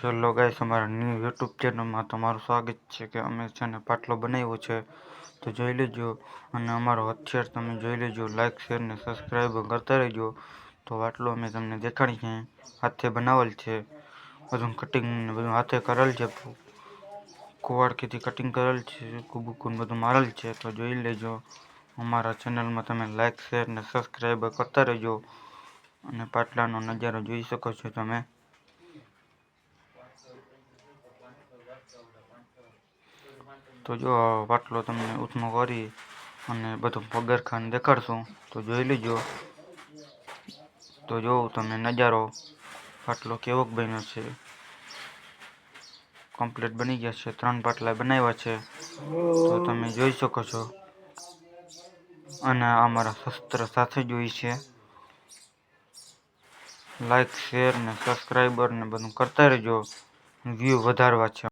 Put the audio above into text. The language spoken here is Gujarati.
હેલો ગાઈસ, અમારા ન્યૂ યુટ્યુબ ચેનલમાં તમારું સ્વાગત છે કે અમે છે ને પાટલો બનાવ્યો છે તો જોઈ લેજો. અને અમારો હથિયાર તમે જોઈ લેજો, લાઇક શેર ને સબસ્ક્રાઈબ કરતા રહેજો. તો પાટલો અમે તમને દેખાડી છે, હાથે બનાવેલ છે, બધું કટિંગ ને બધું હાથે કરેલ છે, કુવાડકીથી કટિંગ કરેલ છે, કુબુકુન બધું મારેલ છે. તો જોઈ લેજો. અમારા ચેનલમાં તમે લાઇક શેર ને સબસ્ક્રાઈબ કરતા રહેજો. અને પાટલાનો નજારો જોઈ શકો છો તમે. તો જો પાટલો તમને ઉથનો કરી અને બધું પગરખાને દેખાડશું તો જોઈ લેજો. તો જો તમે નજારો પાટલો કેવો બન્યો છે. કમ્પ્લીટ બની ગયા છે, 3 પાટલા બનાવ્યા છે તો તમે જોઈ શકો છો. અને અમારા શસ્ત્ર સાથે જોઈ છે. લાઇક શેર ને સબસ્ક્રાઈબર ને બધું કરતા રહેજો, વ્યૂ વધારવા છે.